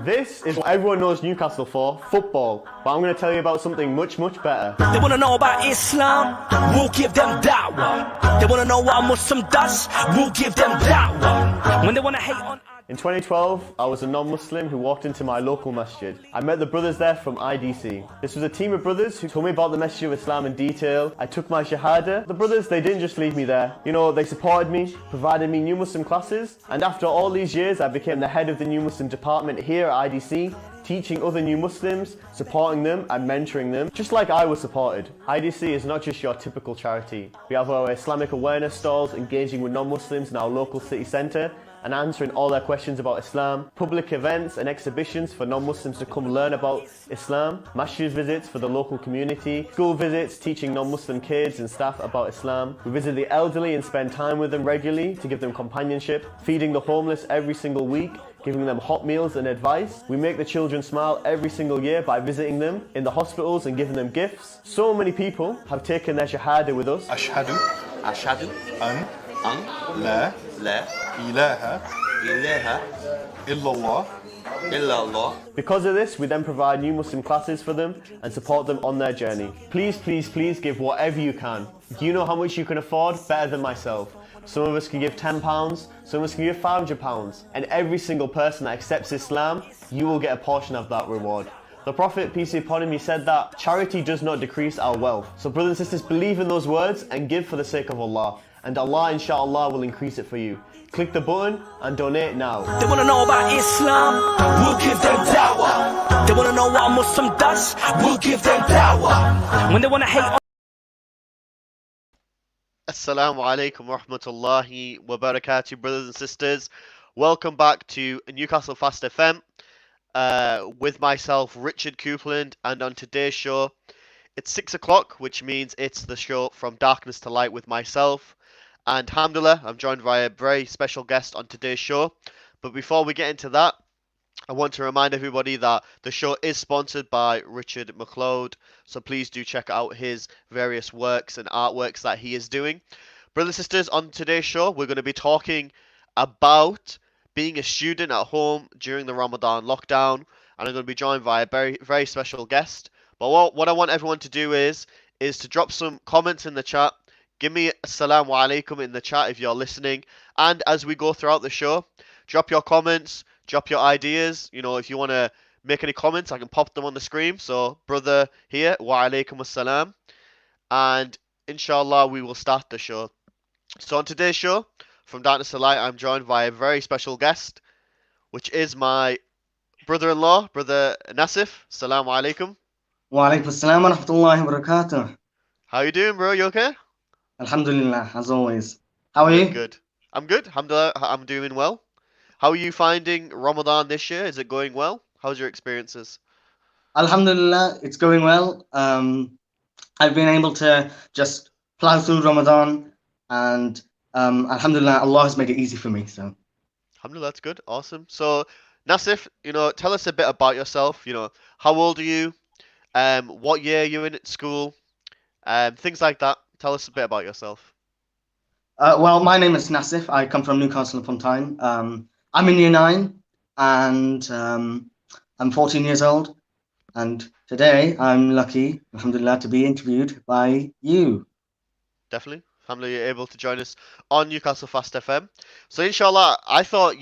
This is what everyone knows Newcastle for, football. But I'm going to tell you about something much, much better. They want to know about Islam, we'll give them da'wah. They want to know what a Muslim does, we'll give them da'wah. When they want to hate on... In 2012, I was a non-Muslim who walked into my local masjid. I met the brothers there from IDC. This was a team of brothers who told me about the message of Islam in detail. I took my shahada. The brothers, they didn't just leave me there. You know, they supported me, provided me new Muslim classes, and after all these years, I became the head of the new Muslim department here at IDC, teaching other new Muslims, supporting them and mentoring them, just like I was supported. IDC is not just your typical charity. We have our Islamic awareness stalls engaging with non-Muslims in our local city centre and answering all their questions about Islam, public events and exhibitions for non-Muslims to come learn about Islam, masjid visits for the local community, school visits teaching non-Muslim kids and staff about Islam. We visit the elderly and spend time with them regularly to give them companionship, feeding the homeless every single week, giving them hot meals and advice. We make the children smile every single year by visiting them in the hospitals and giving them gifts. So many people have taken their shahada with us. أشهد أن لا لا إله إله إلا الله. إلا الله. Because of this, we then provide new Muslim classes for them and support them on their journey. Please, please, please give whatever you can. Do you know how much you can afford? Better than myself. Some of us can give £10, some of us can give £500, and every single person that accepts Islam, you will get a portion of that reward. The Prophet, peace be upon him, he said that charity does not decrease our wealth. So brothers and sisters, believe in those words and give for the sake of Allah. And Allah, inshallah, will increase it for you. Click the button and donate now. They want to know about Islam, we'll give them da'wah. They want to know what a Muslim does, we'll give them da'wah. When they want to hate on... Assalamu alaikum wa rahmatullahi wa barakatuh, brothers and sisters. Welcome back to Newcastle Fast FM with myself, Richard Coupland, and on today's show, it's 6 o'clock, which means it's the show From Darkness to Light with myself. And alhamdulillah, I'm joined by a very special guest on today's show. But before we get into that, I want to remind everybody that the show is sponsored by Richard McLeod, so please do check out his various works and artworks that he is doing. Brothers and sisters, on today's show, we're going to be talking about being a student at home during the Ramadan lockdown, and I'm going to be joined by a very, very special guest. But what I want everyone to do is to drop some comments in the chat. Give me assalamu alaikum in the chat if you're listening, and as we go throughout the show, drop your comments, drop your ideas. You know, if you want to make any comments, I can pop them on the screen. So, brother here, wa alaikum assalam. And inshallah, we will start the show. So, on today's show, From Darkness to Light, I'm joined by a very special guest, which is my brother-in-law, brother Nasif. Assalamu alaikum. Wa alaikum assalam wa rahmatullahi wa barakatuh. How you doing, bro? You okay? Alhamdulillah, as always. How are you? Good. I'm good. Alhamdulillah, I'm doing well. How are you finding Ramadan this year? Is it going well? How's your experiences? Alhamdulillah, it's going well. I've been able to just plow through Ramadan, and alhamdulillah, Allah has made it easy for me. So, Alhamdulillah, that's good. Awesome. So, Nasif, tell us a bit about yourself. How old are you? What year you're in at school? Things like that. Tell us a bit about yourself. well, my name is Nasif. I come from Newcastle upon Tyne. I'm in year 9, and I'm 14 years old. And today I'm lucky, alhamdulillah, to be interviewed by you. Definitely. Alhamdulillah, you're able to join us on Newcastle Fast FM. So inshallah, I thought,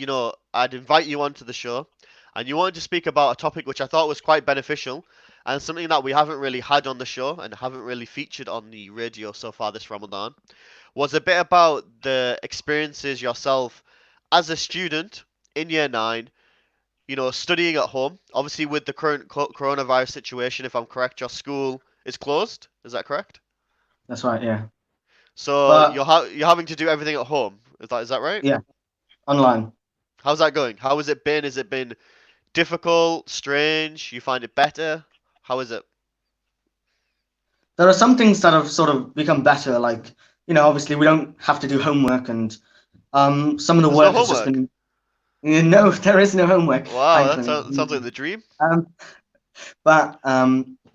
I'd invite you onto the show, and you wanted to speak about a topic which I thought was quite beneficial, and something that we haven't really had on the show and haven't really featured on the radio so far this Ramadan, was a bit about the experiences yourself as a student in year 9, studying at home. Obviously, with the current coronavirus situation, if I'm correct, your school is closed. Is that correct? That's right, yeah. So you're having to do everything at home. Is that right? Yeah, online. How's that going? How has it been? Has it been difficult, strange? You find it better? How is it? There are some things that have sort of become better, like, obviously we don't have to do homework, and some of the work has just been... No, there is no homework. Wow, that sounds like the dream. But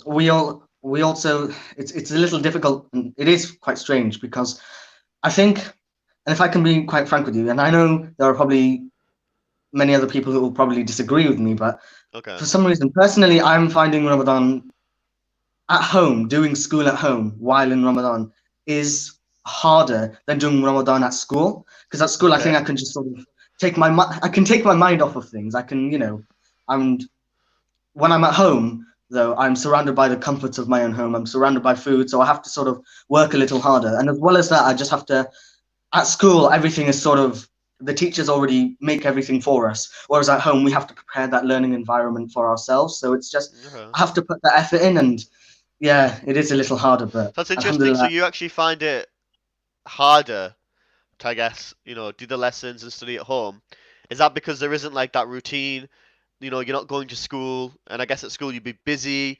we also, it's a little difficult, and it is quite strange, because I think, and if I can be quite frank with you, and I know there are probably many other people who will probably disagree with me, but Okay. for some reason, personally, I'm finding Ramadan at home, doing school at home while in Ramadan is harder than doing Ramadan at school. Because at school, I think Okay. I can just sort of I can take my mind off of things. I can, you know, and when I'm at home, though, I'm surrounded by the comforts of my own home. I'm surrounded by food, so I have to sort of work a little harder. And as well as that, I just have to, at school, everything is sort of, the teachers already make everything for us. Whereas at home, we have to prepare that learning environment for ourselves. So it's just, Okay. I have to put that effort in. And yeah, it is a little harder, but That's interesting. So alhamdulillah. you actually find it harder to, I guess, do the lessons and study at home. Is that because there isn't like that routine? You're not going to school, and I guess at school you'd be busy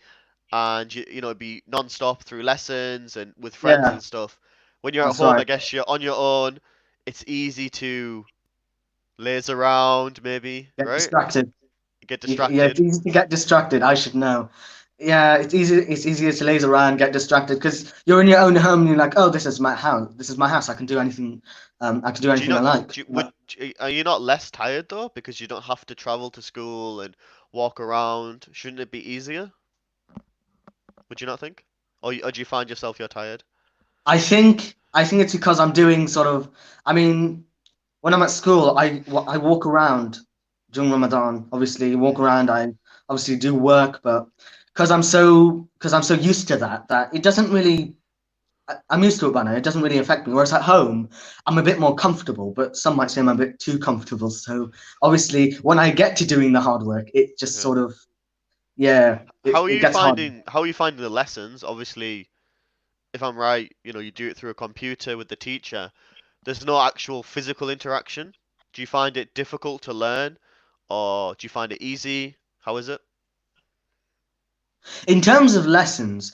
and it'd be non-stop through lessons and with friends Yeah, and stuff. When you're at that's home, I right. guess you're on your own. It's easy to laze around, maybe, Get right? distracted. Get Yeah, it's distracted. easy to get distracted. I should know. Yeah, it's easy. It's easier to laze around, get distracted because you're in your own home and you're like, oh, this is my house. This is my house. I can do anything. I can do Do you anything I not? like. Are you not less tired though because you don't have to travel to school and walk around? Shouldn't it be easier? Would you not think? Or do you find yourself you're tired? I think it's because I'm doing sort of. I mean, when I'm at school, I walk around during Ramadan. Obviously, walk around. I obviously do work, but because I'm so used to that it doesn't really. I'm used to it by now. It doesn't really affect me. Whereas at home, I'm a bit more comfortable, but some might say I'm a bit too comfortable. So obviously, when I get to doing the hard work, it just Okay. sort of, yeah, How are it you gets hard. finding the lessons? Obviously, if I'm right, you do it through a computer with the teacher. There's no actual physical interaction. Do you find it difficult to learn, or do you find it easy? How is it? In terms of lessons,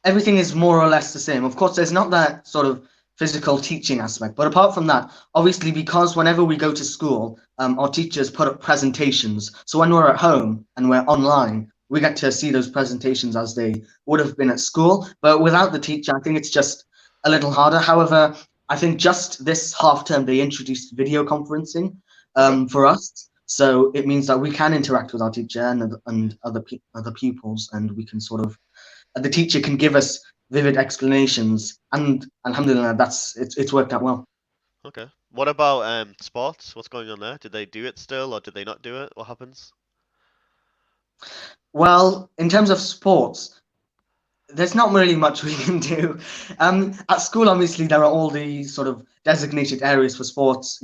everything is more or less the same. Of course, there's not that sort of physical teaching aspect, but apart from that, obviously, because whenever we go to school, our teachers put up presentations. So when we're at home and we're online, we get to see those presentations as they would have been at school. But without the teacher, I think it's just a little harder. However, I think just this half term they introduced video conferencing Okay. for us. So it means that we can interact with our teacher and other pupils, and we can sort of the teacher can give us vivid explanations, and alhamdulillah, it's worked out well. Okay. What about sports? What's going on there? Did they do it still, or did they not do it? What happens? Well, in terms of sports, there's not really much we can do. At school, obviously, there are all the sort of designated areas for sports,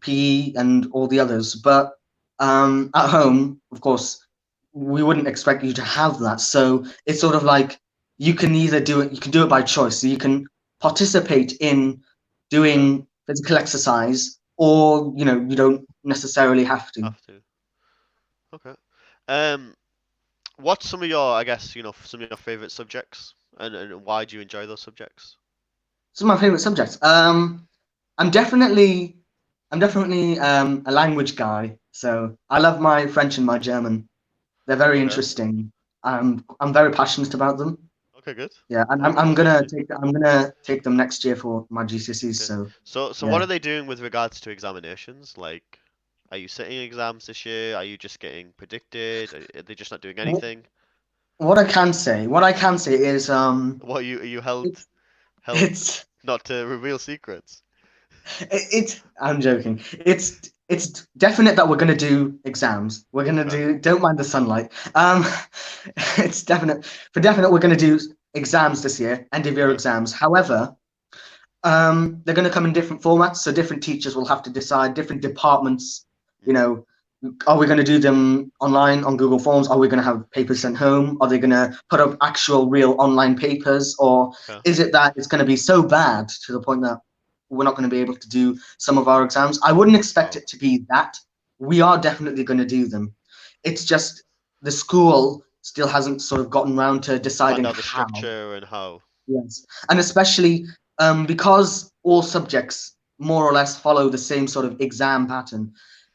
PE and all the others. But at home, of course, we wouldn't expect you to have that. So it's sort of like you can either do it, you can do it by choice. So you can participate in Okay. doing physical exercise, or you don't necessarily have to. Have to. Okay. Um, what's some of your, I guess, some of your favorite subjects, and why do you enjoy those subjects? Some of my favorite subjects. I'm definitely a language guy. So I love my French and my German. They're very Okay. interesting. I'm very passionate about them. Okay, good. Yeah, and Very I'm good. gonna take them next year for my GCSEs. Okay. So So what yeah. are they doing with regards to examinations? Like, are you sitting exams this year? Are you just getting predicted? Are they just not doing Wh- anything? what I can say is What are you held it's held it's not to reveal secrets? it's I'm joking. It's definite that we're gonna do exams. We're gonna Okay. do. Don't mind the sunlight. It's definite we're gonna do exams this year, end of year Okay. exams. However, they're going to come in different formats, so different teachers will have to decide. Different departments, you Hmm. know, are we going to do them online on Google Forms? Are we going to have papers sent home? Are they going to put up actual, real online papers, or Okay. is it that it's going to be so bad to the point that we're not going to be able to do some of our exams? I wouldn't expect Wow. it to be that. We are definitely going to do them. It's just the school still hasn't sort of gotten around to deciding Find out the how. structure and how. Yes, and especially because all subjects more or less follow the same sort of exam pattern.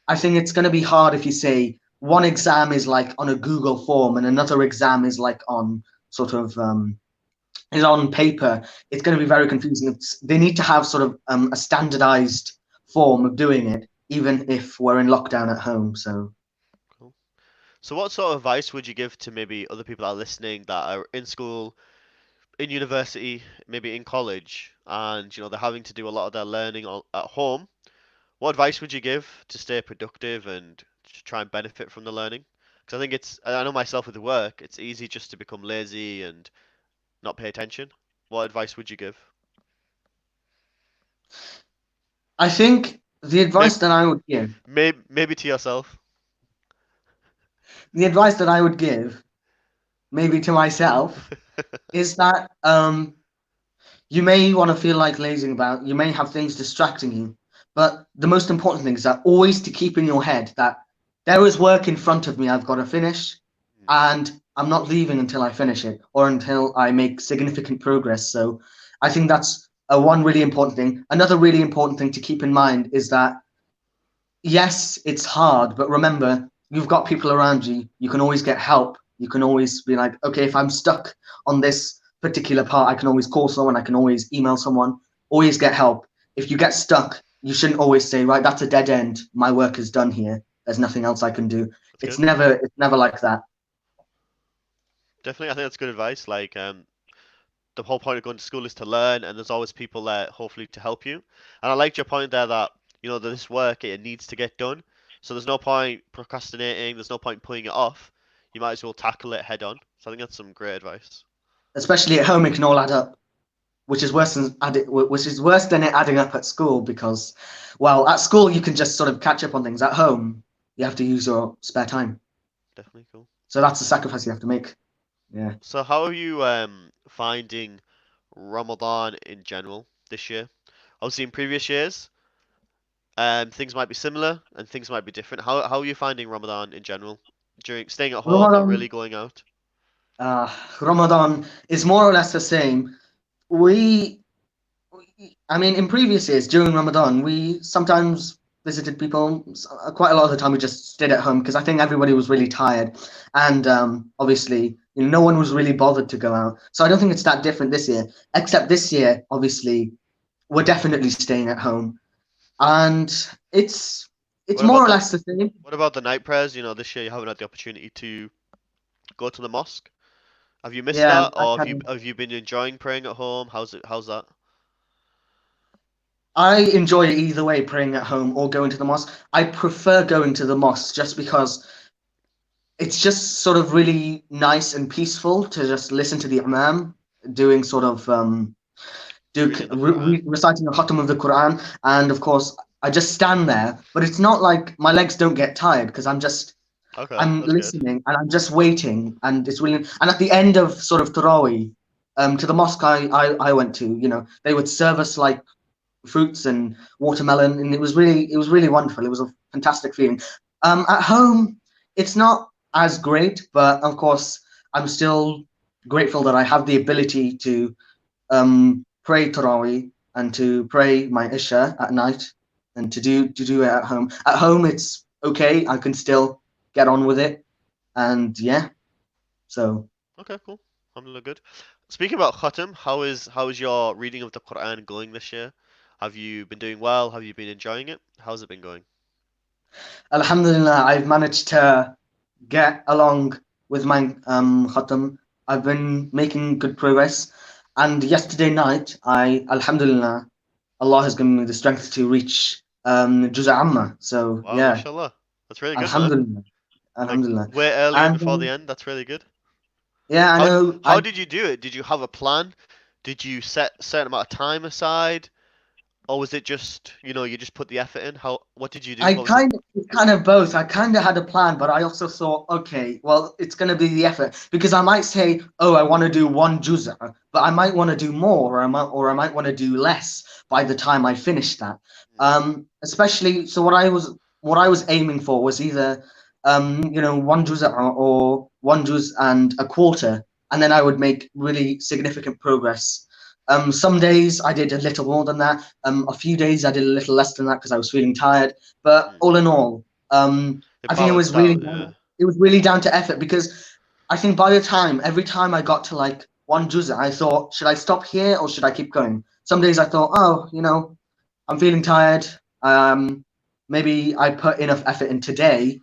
I think it's going to be hard if you say one exam is like on a Google form and another exam is like on sort of is on paper. It's going to be very confusing. They need to have sort of a standardized form of doing it, even if we're in lockdown at home. So Cool. So what sort of advice would you give to maybe other people that are listening that are in school, in university, maybe in college, and they're having to do a lot of their learning at home? What advice would you give to stay productive and to try and benefit from the learning? Because I think I know myself with the work, it's easy just to become lazy and not pay attention. What advice would you give? I think the Maybe, advice that I would give, maybe to yourself. the advice that I would give, maybe to myself, is that you may want to feel like lazing about, you may have things distracting you, but the most important thing is that always to keep in your head that there is work in front of me I've got to finish, and I'm not leaving until I finish it or until I make significant progress. So I think that's one really important thing. Another really important thing to keep in mind is that yes, it's hard, but remember, you've got people around you. You can always get help. You can always be like, okay, if I'm stuck on this particular part, I can always call someone. I can always email someone. Always get help. If you get stuck, you shouldn't always say, right, that's a dead end. My work is done here. There's nothing else I can do. That's It's good. never like that. Definitely, I think that's good advice. Like, the whole point of going to school is to learn, and there's always people there, hopefully, to help you. And I liked your point there that that this work it needs to get done. So there's no point procrastinating. There's no point putting it off. You might as well tackle it head on. So I think that's some great advice. Especially at home, it can all add up, which is worse than it adding up at school because, well, at school you can just sort of catch up on things. At home, you have to use your spare time. Definitely cool. So that's the sacrifice you have to make. Yeah. So how are you finding Ramadan in general this year? Obviously, in previous years, things might be similar and things might be different. How are you finding Ramadan in general during staying at home, not Ramadan, really going out? Ramadan is more or less the same. We, I mean, in previous years during Ramadan, we sometimes visited people. Quite a lot of the time, we just stayed at home because I think everybody was really tired, and obviously, no one was really bothered to go out. So I don't think it's that different this year. Except this year, obviously, we're definitely staying at home, and it's What about more or the less the same. what about the night prayers? This year you haven't had the opportunity to go to the mosque. Have you missed Yeah, that, or have you been enjoying praying at home? How's that? I enjoy it either way, praying at home or going to the mosque. I prefer going to the mosque just because it's just sort of really nice and peaceful to just listen to the imam doing sort of Reading the Quran. reciting the khatam of the Quran, and of course I just stand there. But it's not like my legs don't get tired because Okay, I'm that's good. listening and I'm just waiting, and it's really. And at the end of sort of Tarawih, to the mosque I went to, they would serve us like fruits and watermelon, and it was really wonderful. It was a fantastic feeling. At home, it's not as great, but of course, I'm still grateful that I have the ability to pray Tarawih and to pray my Isha at night and to do it at home. At home, it's okay. I can still get on with it, and yeah. So Okay, cool. Alhamdulillah, good. Speaking about Khatam, how is your reading of the Quran going this year? Have you been doing well? Have you been enjoying it? How's it been going? Alhamdulillah, I've managed to get along with my khatam. I've been making good progress. And yesterday night, Alhamdulillah, Allah has given me the strength to reach Juz' Amma. So Wow, yeah, mashallah. That's really good, man. Alhamdulillah, Like Alhamdulillah. way earlier And before the end. That's really good. yeah, I How know. how did you do it? Did you have a plan? Did you set a certain amount of time aside? Or was it just, you just put the effort in? What did you do? I What was the kind of both. I kind of had a plan, but I also thought, okay, well, it's going to be the effort because I might say, oh, I want to do one juz'ah, but I might want to do more, or I might want to do less by the time I finish that. Especially, so what I was aiming for was either, one juz'ah or one juz and a quarter, and then I would make really significant progress. Some days I did a little more than that. A few days I did a little less than that because I was feeling tired. But Mm. all in all, It I think it was balanced really out, yeah. it was really down to effort because I think by the time every time I got to like one juz'ah, I thought, should I stop here or should I keep going? Some days I thought, oh, I'm feeling tired. Um, maybe I put enough effort in today,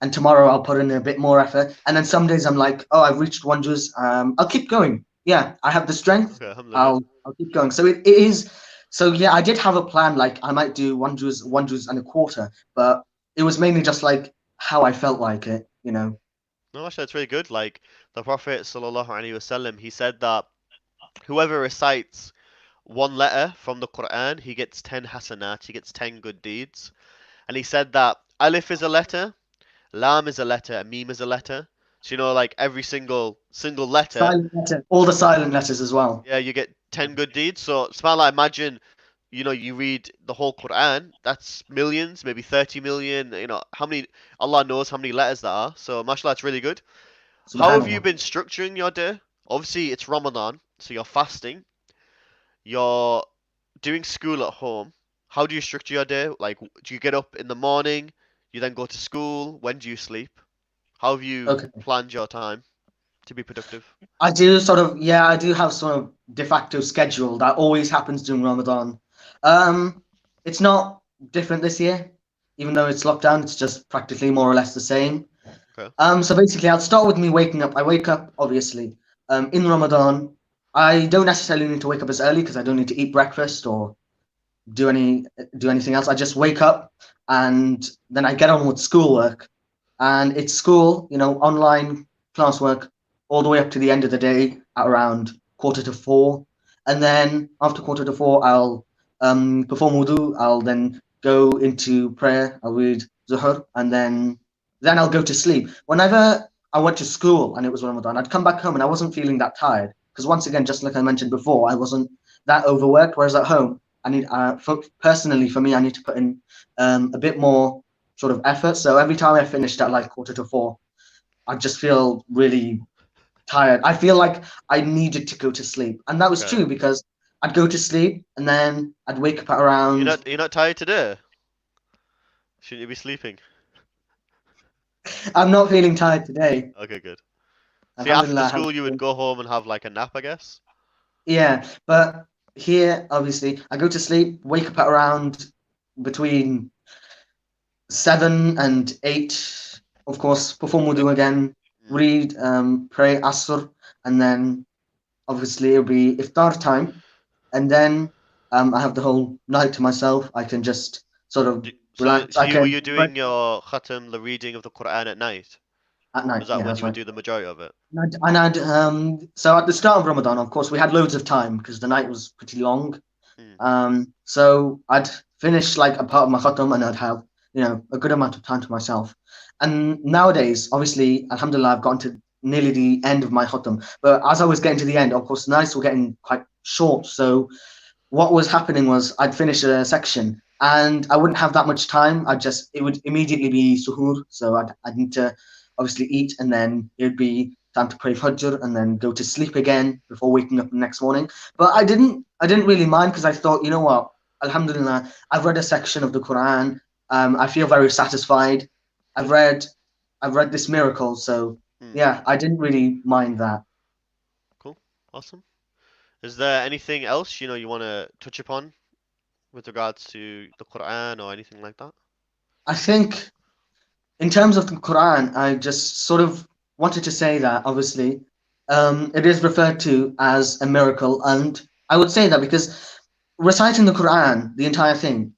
and tomorrow I'll put in a bit more effort. And then some days I'm like, oh, I've reached one juz. I'll keep going. Yeah, I have the strength. Okay, alhamdulillah. I'll keep going. So it is. So yeah, I did have a plan. Like I might do one juz and a quarter, but it was mainly just like how I felt like it. No, actually, that's really good. Like the Prophet sallallahu alaihi wasallam, he said that whoever recites one letter from the Quran, he gets 10 hasanat, he gets 10 good deeds. And he said that alif is a letter, lam is a letter, and mim is a letter. So like every single letter, Silent letter, all the silent letters as well. yeah, you get 10 good deeds. So subhanAllah, imagine you read the whole Quran, that's millions, maybe 30 million, how many, Allah knows how many letters there are. So mashallah, it's really good. How have you Subhanallah. been structuring your day? Obviously, it's Ramadan, so you're fasting. You're doing school at home. How do you structure your day? Like, do you get up in the morning? You then go to school? When do you sleep? How have you Okay. planned your time to be productive? I do sort of, yeah, I do have sort of de facto schedule that always happens during Ramadan. It's not different this year, even though it's lockdown, it's just practically more or less the same. Okay. So basically, I'll start with me waking up. I wake up, obviously, in Ramadan. I don't necessarily need to wake up as early because I don't need to eat breakfast or do anything else. I just wake up and then I get on with schoolwork. And it's school, online classwork all the way up to the end of the day at around 3:45. And then after 4:45, I'll perform wudu. I'll then go into prayer. I'll read Zuhr, and then I'll go to sleep. Whenever I went to school and it was Ramadan, I'd come back home and I wasn't feeling that tired because once again, just like I mentioned before, I wasn't that overworked. Whereas at home, I need personally for me, I need to put in a bit more sort of effort. So every time I finished at like 3:45, I just feel really tired. I feel like I needed to go to sleep, and that was Okay. true because I'd go to sleep and then I'd wake up at around. You're not tired today? Shouldn't you be sleeping? I'm not feeling tired today. Okay, good. See, after Alhamdulillah. school, you would go home and have like a nap, I guess. Yeah, but here, obviously, I go to sleep, wake up at around between 7 and 8. Of course, perform wudu again, read, pray Asr, and then obviously it'll be iftar time, and then I have the whole night to myself. I can just sort of relax. So I were you can pray doing your khatam, the reading of the Quran at night? at night. Was that Yeah, when that's you would right. do the majority of it? So at the start of Ramadan, of course, we had loads of time because the night was pretty long. So I'd finish like a part of my khatam and I'd have, a good amount of time to myself. And nowadays, obviously, alhamdulillah, I've gotten to nearly the end of my khatam. But as I was getting to the end, of course, the nights were getting quite short. So what was happening was I'd finish a section and I wouldn't have that much time. It would immediately be suhoor. So I'd need to obviously eat and then it'd be time to pray Fajr and then go to sleep again before waking up the next morning. But I didn't really mind because I thought, you know what, alhamdulillah, I've read a section of the Quran. I feel very satisfied. I've read this miracle. So yeah, I didn't really mind that. Cool. Awesome. Is there anything else, you want to touch upon with regards to the Quran or anything like that? I think in terms of the Quran, I just sort of wanted to say that obviously it is referred to as a miracle, and I would say that because reciting the Quran, the entire thing,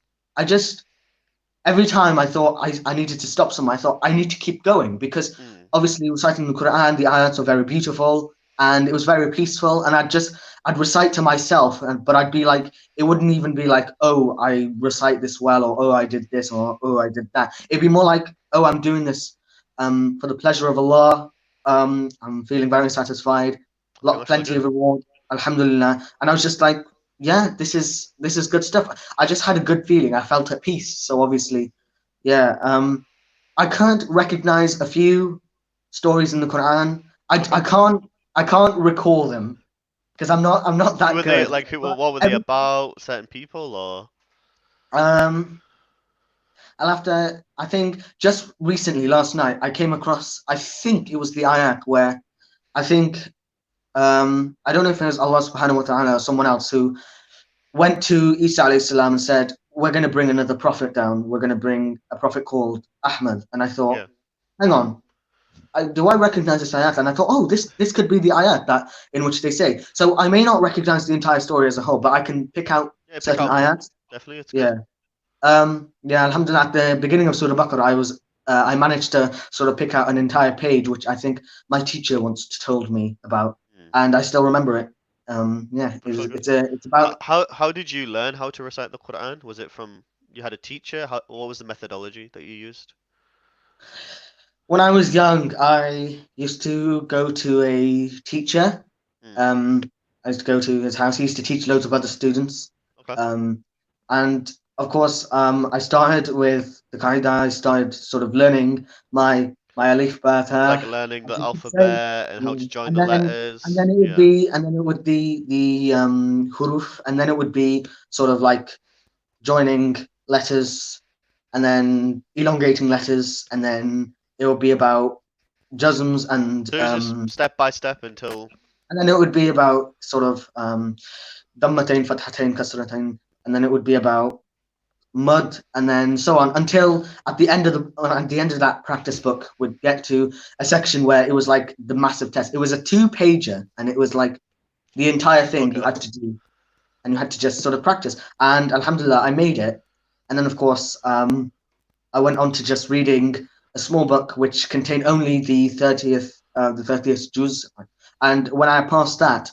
every time I thought I needed to stop somewhere, I thought I need to keep going because obviously reciting the Quran, the ayats are very beautiful and it was very peaceful, and I'd recite to myself, but I'd be like, it wouldn't even be like, oh, I recite this well, or oh, I did this, or oh, I did that. It'd be more like, oh, I'm doing this for the pleasure of Allah. I'm feeling very satisfied, plenty of reward, alhamdulillah. And I was just like, yeah, this is good stuff. I just had a good feeling. I felt at peace. So obviously, yeah. I can't recognize a few stories in the Quran. I can't recall them because I'm not that Who were good. they like? What were they about? Certain people or? I'll have to. I think just recently, last night, I came across. I think it was the ayat where I think I don't know if it was Allah Subhanahu wa Taala or someone else who went to Isa alayhi salam and said, we're going to bring another prophet down. We're going to bring a prophet called Ahmed. And I thought, Yeah. hang on, do I recognize this ayat? And I thought, oh, this could be the ayat that in which they say. So I may not recognize the entire story as a whole, but I can pick out Yeah, pick certain out one. ayats. Definitely, it's Yeah. good. Yeah, alhamdulillah, at the beginning of Surah Baqarah, I managed to sort of pick out an entire page, which I think my teacher once told me about, and I still remember it. Yeah, So good. it's about. How did you learn how to recite the Quran? Was it from you had a teacher? What was the methodology that you used? When I was young, I used to go to a teacher. Mm. I used to go to his house. He used to teach loads of other students. Okay. And of course, I started with the qaida. I started sort of learning my alif ba Like ta, learning the as you could say. alphabet and how to join And the then letters. it would Yeah. be the huruf, and then it would be sort of like joining letters, and then elongating letters, and then it would be about jazms So it was just step by step until. and then it would be about sort of dammatain, fathatain, kasratain, and then it would be about mud, and then so on until at the end of that practice book would get to a section where it was like the massive test. It was a 2-pager, and it was like the entire thing you Okay. had to do, and you had to just sort of practice. And alhamdulillah, I made it. And then of course, I went on to just reading a small book which contained only the 30th juz. And when I passed that,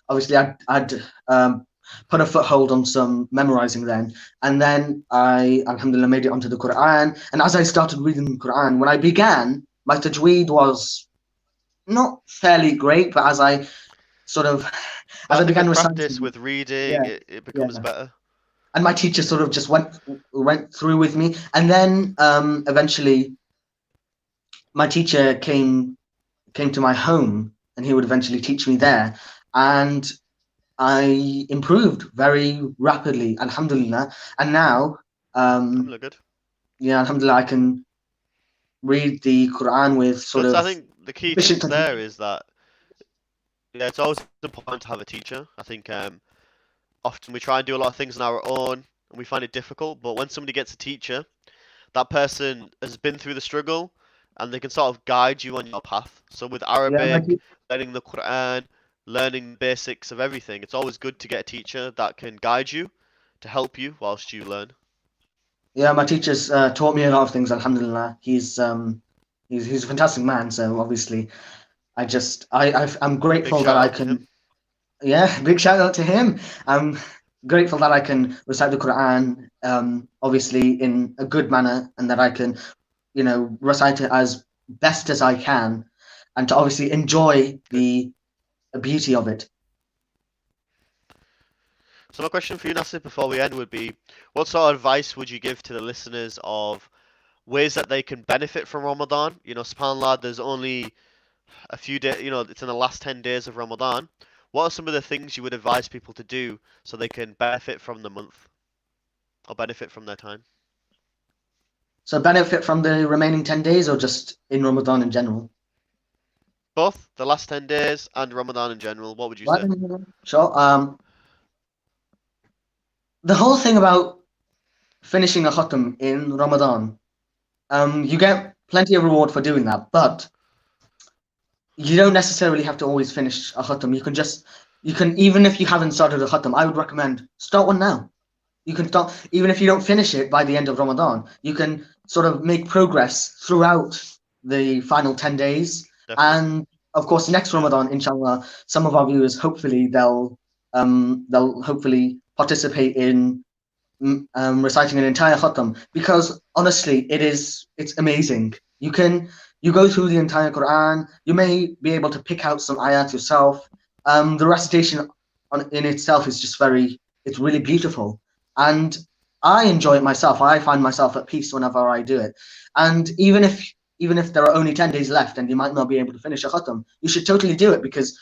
obviously I'd put a foothold on some memorizing then. And then I, alhamdulillah, made it onto the Quran. And as I started reading the Quran, when I began, my tajweed was not fairly great, but as I sort of, as I began reciting, practice with reading, yeah, it becomes yeah. better. And my teacher sort of just went through with me. And then eventually my teacher came to my home, and he would eventually teach me there. And I improved very rapidly, alhamdulillah. And now, Alhamdulillah, good. yeah, alhamdulillah, I can read the Quran with sort But I of think the key efficient. thing there is that it's always important to have a teacher. I think often we try and do a lot of things on our own and we find it difficult, but when somebody gets a teacher, that person has been through the struggle and they can sort of guide you on your path. So with Arabic, learning the Quran, learning the basics of everything, it's always good to get a teacher that can guide you, to help you whilst you learn. Yeah, my teacher's taught me a lot of things, alhamdulillah. He's a fantastic man, so obviously I'm grateful that I can. Yeah, big shout out to him. I'm grateful that I can recite the Quran, obviously in a good manner, and that I can, recite it as best as I can, and to obviously enjoy the beauty of it. So my question for you, Nasif, before we end would be, what sort of advice would you give to the listeners of ways that they can benefit from Ramadan? SubhanAllah, there's only a few days, it's in the last 10 days of Ramadan. What are some of the things you would advise people to do so they can benefit from the month or benefit from their time? So benefit from the remaining 10 days, or just in Ramadan in general? Both the last 10 days and Ramadan in general. What would you say? Sure. The whole thing about finishing a khatam in Ramadan, you get plenty of reward for doing that, but you don't necessarily have to always finish a khatam. You can, even if you haven't started a khatam, I would recommend start one now. You can start, even if you don't finish it by the end of Ramadan, you can sort of make progress throughout the final 10 days. Definitely. And of course, next Ramadan, inshallah, some of our viewers, hopefully they'll hopefully participate in reciting an entire khatam, because honestly, it's amazing. You go through the entire Quran. You may be able to pick out some ayat yourself. The recitation in itself is just it's really beautiful, and I enjoy it myself. I find myself at peace whenever I do it. And even if there are only 10 days left and you might not be able to finish a khatam, you should totally do it, because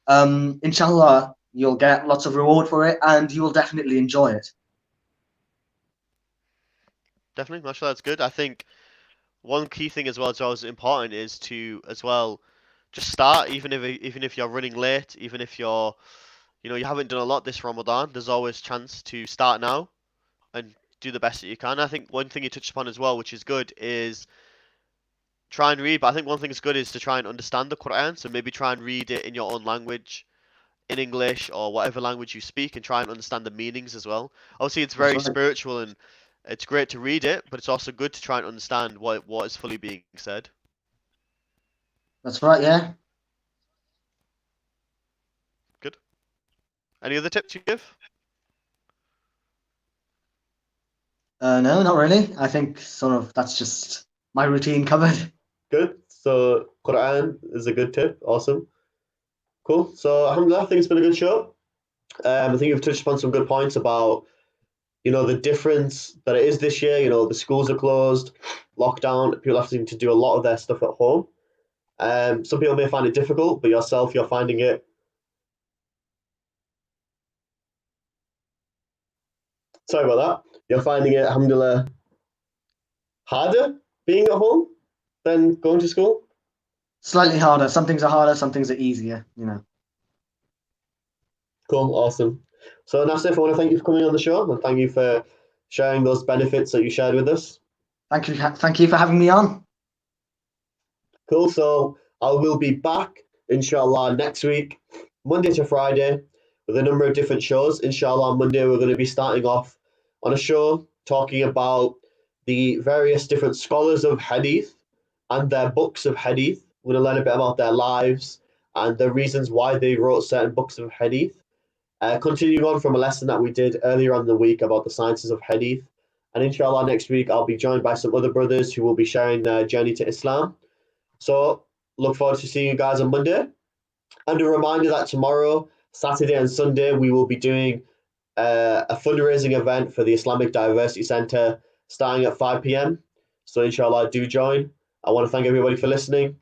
inshallah you'll get lots of reward for it, and you will definitely enjoy it. Definitely, mashallah, that's good. I think one key thing as well that's always important is to as well just start, even if you're running late, even if you haven't done a lot this Ramadan, there's always chance to start now. and do the best that you can. I think one thing you touched upon as well, which is good, is try and read. But I think one thing that's good is to try and understand the Quran. So maybe try and read it in your own language, in English or whatever language you speak, and try and understand the meanings as well. Obviously, it's very That's right. spiritual and it's great to read it, but it's also good to try and understand what is fully being said. That's right, yeah. Good. Any other tips you give? No, not really. I think sort of that's just my routine covered. Good. So Quran is a good tip. Awesome. Cool. So alhamdulillah, I think it's been a good show. I think you've touched upon some good points about, the difference that it is this year. The schools are closed, lockdown, people having to do a lot of their stuff at home. Some people may find it difficult, but yourself, you're finding it. Sorry about that. You're finding it, alhamdulillah, harder being at home than going to school? Slightly harder. Some things are harder, some things are easier, Cool, awesome. So Nasif, I want to thank you for coming on the show and thank you for sharing those benefits that you shared with us. Thank you for having me on. Cool, so I will be back, inshallah, next week, Monday to Friday, with a number of different shows. Inshallah, on Monday, we're going to be starting off on a show talking about the various different scholars of hadith and their books of hadith. We're going to learn a bit about their lives and the reasons why they wrote certain books of hadith. Continuing on from a lesson that we did earlier on in the week about the sciences of hadith. And inshallah, next week, I'll be joined by some other brothers who will be sharing their journey to Islam. So look forward to seeing you guys on Monday. And a reminder that tomorrow, Saturday and Sunday, we will be doing a fundraising event for the Islamic Diversity Centre starting at 5 p.m. So inshallah, do join. I want to thank everybody for listening.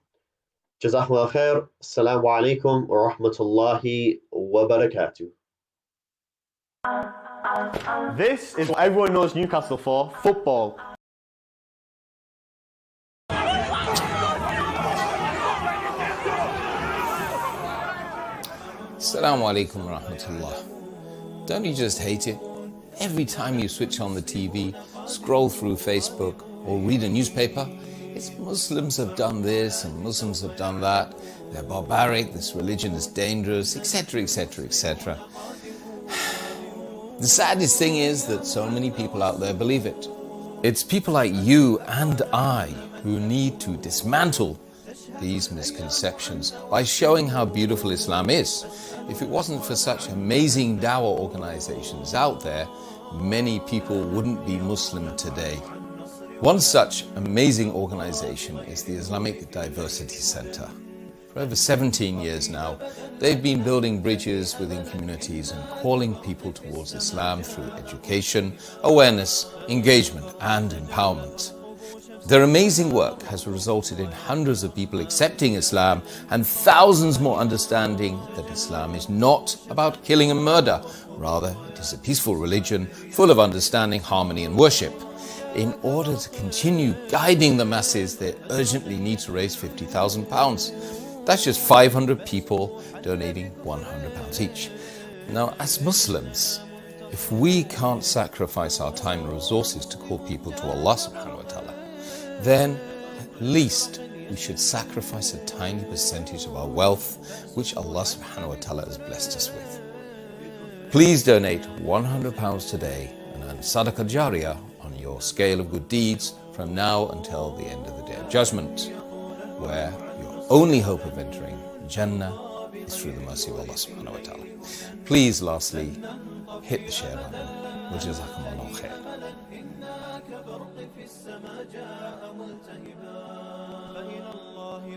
Jazakumullah khair. Assalamu alaikum wa rahmatullahi wa barakatuh. This is what everyone knows Newcastle for, football. Assalamu alaikum wa rahmatullah. Don't you just hate it? Every time you switch on the TV, scroll through Facebook, or read a newspaper, it's Muslims have done this and Muslims have done that. They're barbaric, this religion is dangerous, etc., etc., etc. The saddest thing is that so many people out there believe it. It's people like you and I who need to dismantle these misconceptions by showing how beautiful Islam is. If it wasn't for such amazing dawah organizations out there, many people wouldn't be Muslim today. One such amazing organization is the Islamic Diversity Centre. For over 17 years now, they've been building bridges within communities and calling people towards Islam through education, awareness, engagement, and empowerment. Their amazing work has resulted in hundreds of people accepting Islam and thousands more understanding that Islam is not about killing and murder. Rather, it is a peaceful religion full of understanding, harmony, and worship. In order to continue guiding the masses, they urgently need to raise £50,000. That's just 500 people donating £100 each. Now, as Muslims, if we can't sacrifice our time and resources to call people to Allah subhanahu wa ta'ala, then at least we should sacrifice a tiny percentage of our wealth, which Allah subhanahu wa ta'ala has blessed us with. Please donate £100 today and earn Sadaqah Jariyah on your scale of good deeds from now until the end of the Day of Judgment, where your only hope of entering Jannah is through the mercy of Allah subhanahu wa ta'ala. Please, lastly, hit the share button. وجزاكم الله خير.